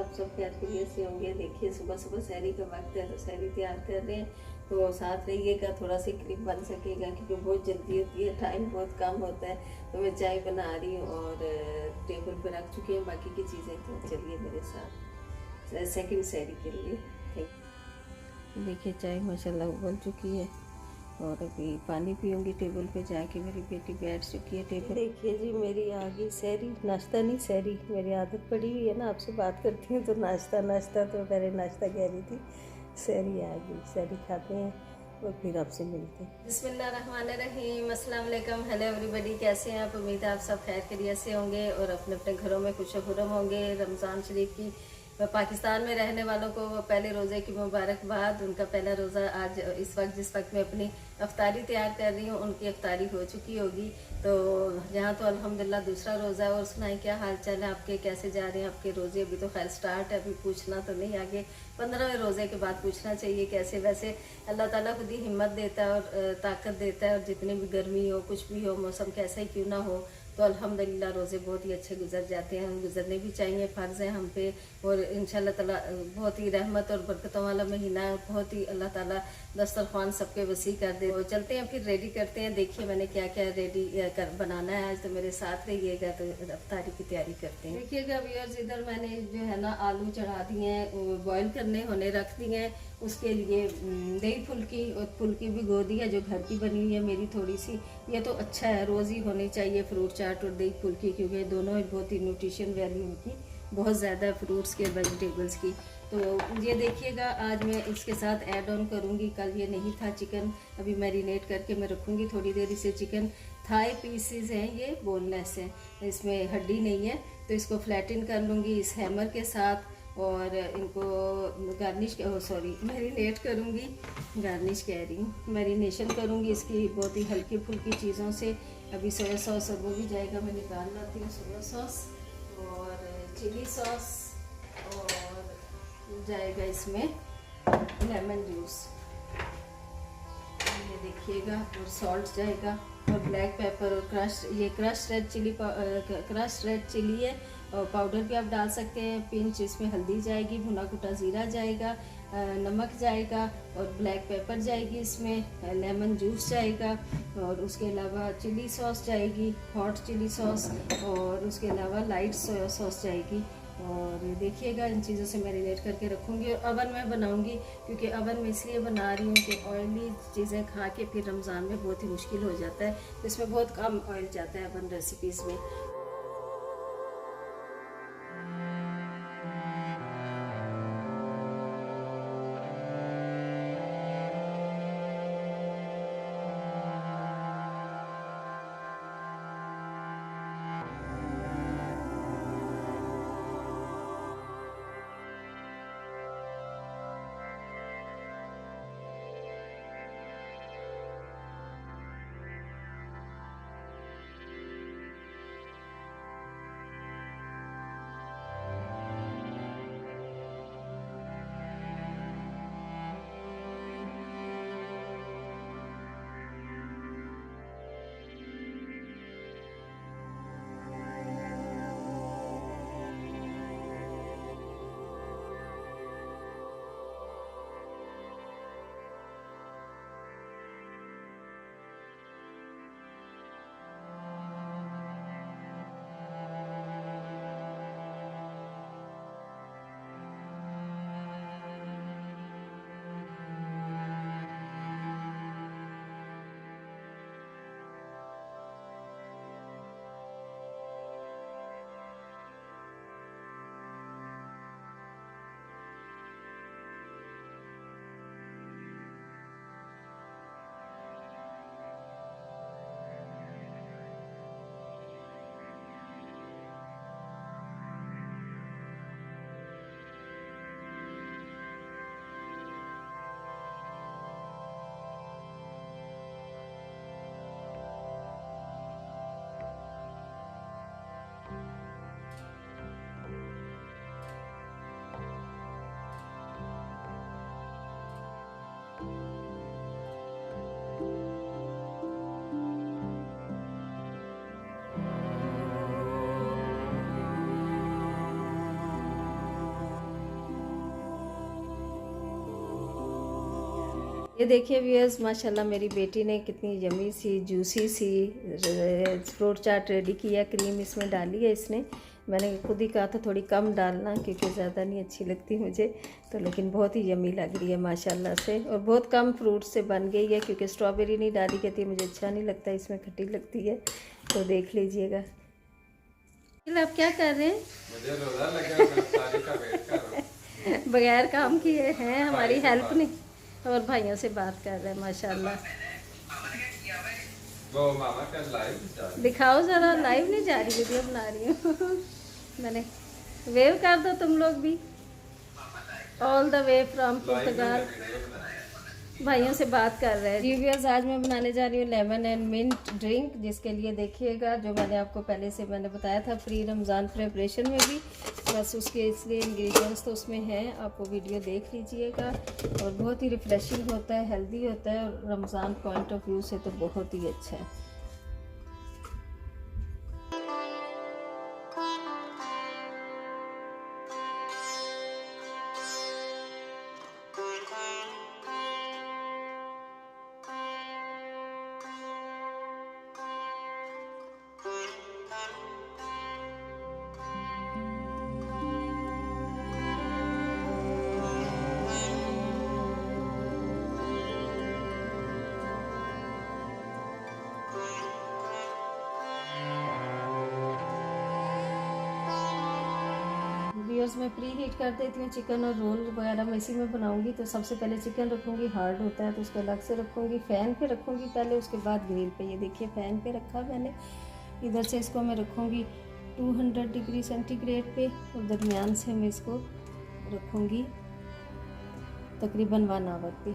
आप सब खैर खैरियत से होंगे। देखिए सुबह सुबह सहरी का वक्त है तो सहरी तैयार कर रहे हैं, तो साथ रहिएगा, थोड़ा सा क्लिप बन सकेगा क्योंकि बहुत जल्दी होती है, टाइम बहुत कम होता है। तो मैं चाय बना रही हूँ और टेबल पर रख चुकी हूँ बाकी की चीज़ें, तो चलिए मेरे साथ सेकंड सहरी के लिए। देखिए चाय माशाल्लाह उबल चुकी है और अभी पानी पीऊँगी टेबल पे जाके। मेरी बेटी बैठ चुकी है टेबल। देखिए जी मेरी आ गई सहरी, नाश्ता नहीं सहरी, मेरी आदत पड़ी हुई है ना, आपसे बात करती हूँ तो नाश्ता नाश्ता, तो पहले नाश्ता कह रही थी, सहरी आ गई, सहरी खाते हैं और फिर आपसे मिलते हैं। बिस्मिल्लाहिर्रहमानिर्रहीम, अस्सलाम वालेकुम, हेलो एवरीबडी, कैसे हैं आप? उम्मीद है आप सब खैर खैरियत से होंगे और अपने अपने घरों में खुशो-खुर्रम होंगे। रमज़ान शरीफ की पाकिस्तान में रहने वालों को पहले रोज़े की मुबारकबाद। उनका पहला रोज़ा आज इस वक्त जिस वक्त मैं अपनी अफ्तारी तैयार कर रही हूँ उनकी अफ्तारी हो चुकी होगी। तो यहाँ तो अल्हम्दुलिल्लाह दूसरा रोज़ा है। और सुनाई क्या हाल चाल है आपके, कैसे जा रहे हैं आपके रोज़े? अभी तो खैर स्टार्ट है, अभी पूछना तो नहीं, आगे 15वें रोज़े के बाद पूछना चाहिए कैसे। वैसे अल्लाह ताला खुद ही हिम्मत देता है और ताकत देता है, और जितनी भी गर्मी हो, कुछ भी हो, मौसम कैसा ही क्यों ना हो, तो अल्हम्दुलिल्लाह रोज़े बहुत ही अच्छे गुजर जाते हैं। गुजरने भी चाहिए, फ़र्ज़ है हम पे। और इंशाल्लाह ताला बहुत ही रहमत और बरकतों वाला महीना है, बहुत ही अल्लाह ताला दस्तरखान सबके वसी कर दे। तो चलते हैं फिर रेडी करते हैं। देखिए मैंने क्या क्या रेडी बनाना है आज, तो मेरे साथ रहिएगा, तो अफ्तारी की तैयारी करते हैं। देखिएगा व्यूअर्स, इधर मैंने जो है ना आलू चढ़ा दिए हैं, बॉयल करने होने रख दिए हैं। उसके लिए दही फुल्की, और फुल्की भिगो दी है जो घर की बनी हुई है मेरी थोड़ी सी। ये तो अच्छा है, रोज़ ही होनी चाहिए फ्रूट चाट और दही फुल्की, क्योंकि दोनों ही बहुत ही न्यूट्रिशन वैल्यू उनकी बहुत ज़्यादा, फ्रूट्स के वेजिटेबल्स की। तो ये देखिएगा आज मैं इसके साथ ऐड ऑन करूँगी, कल ये नहीं था चिकन, अभी मैरिनेट करके मैं रखूँगी थोड़ी देर। इसे चिकन थाई पीसेस हैं, ये बोनलेस हैं, इसमें हड्डी नहीं है। तो इसको फ्लैटन कर लूँगी इस हैमर के साथ, और इनको गार्निश मैरिनेट करूँगी, गार्निश कह रही हूँ, मैरिनेशन करूँगी इसकी बहुत ही हल्की फुल्की चीज़ों से। अभी सोया सॉस वो भी जाएगा, मैं निकाल लाती हूँ सोया सॉस, और चिली सॉस, और जाएगा इसमें लेमन जूस, ये देखिएगा, और सॉल्ट जाएगा, और ब्लैक पेपर, और क्रश रेड चिली है, और पाउडर भी आप डाल सकते हैं, पिंच इसमें हल्दी जाएगी, भुना कुटा ज़ीरा जाएगा, नमक जाएगा, और ब्लैक पेपर जाएगी, इसमें लेमन जूस जाएगा, और उसके अलावा चिली सॉस जाएगी, हॉट चिली सॉस, और उसके अलावा लाइट सोया सॉस जाएगी। और देखिएगा इन चीज़ों से मैरिनेट करके रखूँगी, और अवन में बनाऊँगी, क्योंकि अवन में इसलिए बना रही हूँ कि ऑयली चीज़ें खा के फिर रमज़ान में बहुत ही मुश्किल हो जाता है, तो इसमें बहुत कम ऑयल जाता है अवन रेसिपीज़ में। ये देखिए व्यूअर्स, माशाल्लाह मेरी बेटी ने कितनी यमी सी जूसी सी फ्रूट चाट रेडी किया। क्रीम इसमें डाली है इसने। मैंने खुद ही कहा था थोड़ी कम डालना क्योंकि ज़्यादा नहीं अच्छी लगती मुझे, तो लेकिन बहुत ही यमी लग रही है माशाल्लाह से। और बहुत कम फ्रूट से बन गई है क्योंकि स्ट्रॉबेरी नहीं डाली, कहती मुझे अच्छा नहीं लगता, इसमें खट्टी लगती है। तो देख लीजिएगा। आप क्या कर रहे हैं? मुझे रोज़ा लगा, मैं सारी का वेट कर रहा हूं। बगैर काम किए हैं, हमारी हेल्प नहीं, और भाइयों से बात कर रहे हैं माशाल्लाह। वो मामा का लाइव दिखाओ ज़रा, लाइव नहीं जा रही, वीडियो बना रही हूँ। मैंने वेव कर दो तुम लोग भी, ऑल द वे फ्रॉम पुर्तगाल। भाइयों से बात कर रहे हैं। व्यूअर्स, आज मैं बनाने जा रही हूँ लेमन एंड मिंट ड्रिंक, जिसके लिए देखिएगा जो मैंने आपको पहले से मैंने बताया था प्री रमज़ान प्रिपरेशन में भी, बस उसके इसलिए इंग्रेडिएंट्स तो उसमें हैं, आप वो वीडियो देख लीजिएगा। और बहुत ही रिफ़्रेशिंग होता है, हेल्दी होता है, और रमज़ान पॉइंट ऑफ व्यू से तो बहुत ही अच्छा है। व्यूअर्स, मैं प्री हीट कर देती हूँ। चिकन और रोल वगैरह मैं इसी में बनाऊंगी। तो सबसे पहले चिकन रखूँगी, हार्ड होता है तो उसको अलग से रखूँगी। फ़ैन पे रखूँगी पहले, उसके बाद ग्रिल पे। ये देखिए फ़ैन पे रखा मैंने। इधर से इसको मैं रखूँगी 200 डिग्री सेंटीग्रेड पे, और दरमियान से मैं इसको रखूँगी तकरीबन 1 आवर पे।